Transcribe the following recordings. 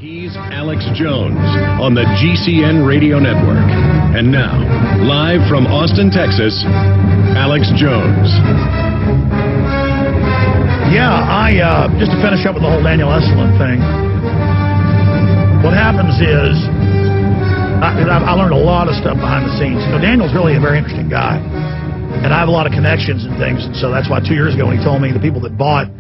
He's Alex Jones on the GCN Radio Network. And now, live from Austin, Texas, Alex Jones. Yeah, just to finish up with the whole Daniel Estulin thing, what happens is, I learned a lot of stuff behind the scenes. You know, Daniel's really a very interesting guy, and I have a lot of connections and things, and so that's why 2 years ago when he told me the people that bought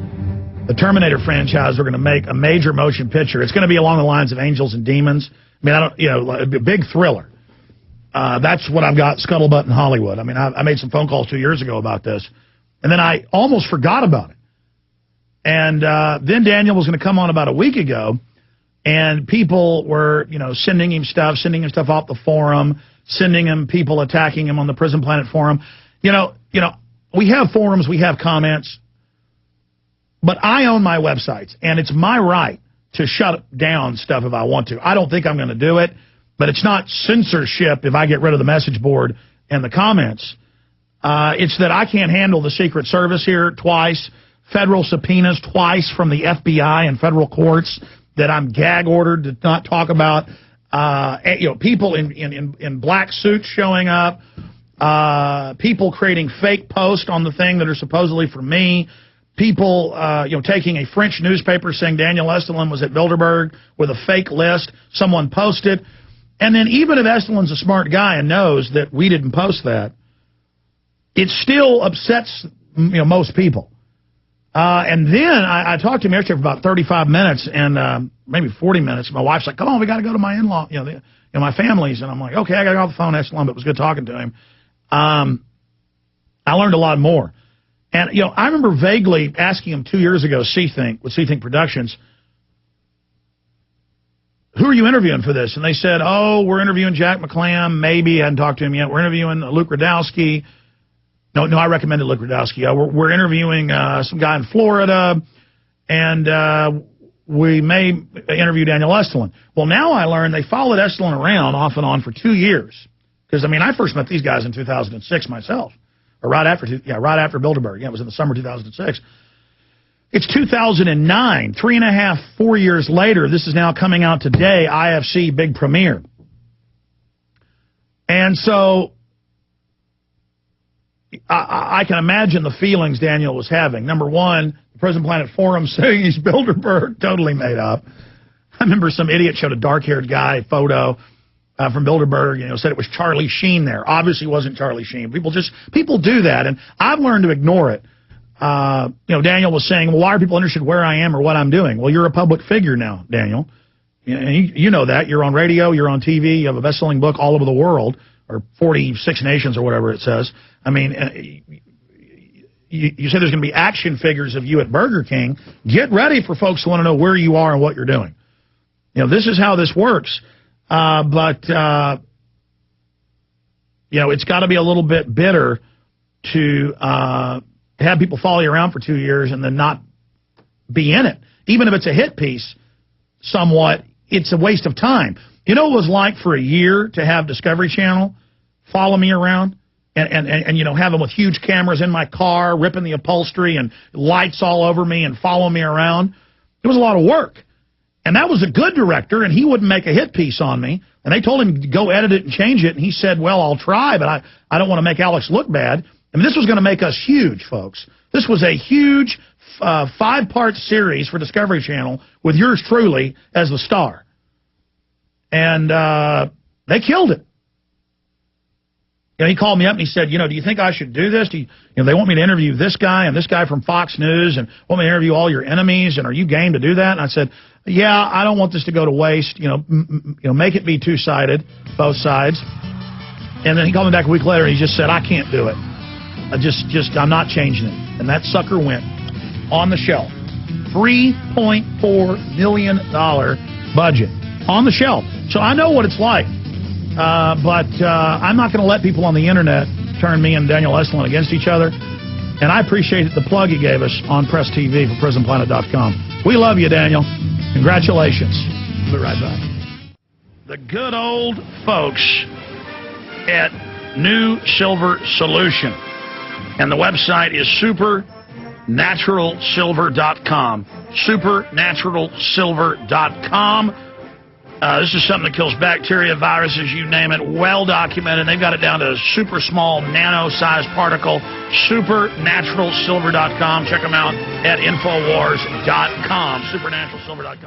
the Terminator franchise were going to make a major motion picture. It's going to be along the lines of Angels and Demons. I mean, a big thriller. That's what I've got scuttlebutt in Hollywood. I mean, I made some phone calls 2 years ago about this, and then I almost forgot about it. And then Daniel was going to come on about a week ago, and people were, sending him stuff off the forum, sending him people attacking him on the Prison Planet forum. We have forums, we have comments, but I own my websites, and it's my right to shut down stuff if I want to. I don't think I'm going to do it, but it's not censorship if I get rid of the message board and the comments. It's that I can't handle the Secret Service here twice, federal subpoenas twice from the FBI and federal courts that I'm gag ordered to not talk about. People in black suits showing up, people creating fake posts on the thing that are supposedly for me. People, taking a French newspaper saying Daniel Estulin was at Bilderberg with a fake list someone posted. And then even if Estulin's a smart guy and knows that we didn't post that, it still upsets, most people. And then I talked to him yesterday for about 35 minutes and maybe 40 minutes. My wife's like, come on, we got to go to my in-law, my family's. And I'm like, okay, I got to go off the phone, Estulin, but it was good talking to him. I learned a lot more. And, I remember vaguely asking him 2 years ago, with C-Think Productions, who are you interviewing for this? And they said, oh, we're interviewing Jack McClam. Maybe I hadn't talked to him yet. We're interviewing Luke Rudkowski. No, I recommended Luke Rudkowski. We're interviewing some guy in Florida, and we may interview Daniel Estulin. Well, now I learned they followed Estulin around off and on for 2 years. Because, I first met these guys in 2006 myself. Or right after Bilderberg. Yeah, it was in the summer of 2006. It's 2009, 3.5, 4 years later. This is now coming out today, IFC big premiere. And so I can imagine the feelings Daniel was having. Number one, the Prison Planet forum saying he's Bilderberg, totally made up. I remember some idiot showed a dark-haired guy photo from Bilderberg, said it was Charlie Sheen there. Obviously, it wasn't Charlie Sheen. People do that, and I've learned to ignore it. Daniel was saying, well, why are people interested where I am or what I'm doing? Well, you're a public figure now, Daniel. You know that. You're on radio, you're on TV, you have a best-selling book all over the world, or 46 nations or whatever it says. I mean, you say there's going to be action figures of you at Burger King. Get ready for folks who want to know where you are and what you're doing. This is how this works. But it's got to be a little bit bitter to have people follow you around for 2 years and then not be in it. Even if it's a hit piece, somewhat, it's a waste of time. You know what it was like for a year to have Discovery Channel follow me around and have them with huge cameras in my car, ripping the upholstery and lights all over me and follow me around? It was a lot of work. And that was a good director, and he wouldn't make a hit piece on me. And they told him to go edit it and change it, and he said, well, I'll try, but I don't want to make Alex look bad. I mean, this was going to make us huge, folks. This was a huge 5-part series for Discovery Channel with yours truly as the star. And they killed it. He called me up and he said, do you think I should do this? They want me to interview this guy and this guy from Fox News and want me to interview all your enemies, and are you game to do that? And I said, yeah, I don't want this to go to waste. Make it be two-sided, both sides. And then he called me back a week later and he just said, I can't do it. I'm not changing it. And that sucker went on the shelf. $3.4 million budget on the shelf. So I know what it's like. But I'm not going to let people on the internet turn me and Daniel Estulin against each other. And I appreciate the plug he gave us on Press TV for PrisonPlanet.com. We love you, Daniel. Congratulations. We'll be right back. The good old folks at New Silver Solution. And the website is supernaturalsilver.com. Supernaturalsilver.com. This is something that kills bacteria, viruses, you name it, well documented. They've got it down to a super small, nano-sized particle. Supernaturalsilver.com. Check them out at Infowars.com. Supernaturalsilver.com.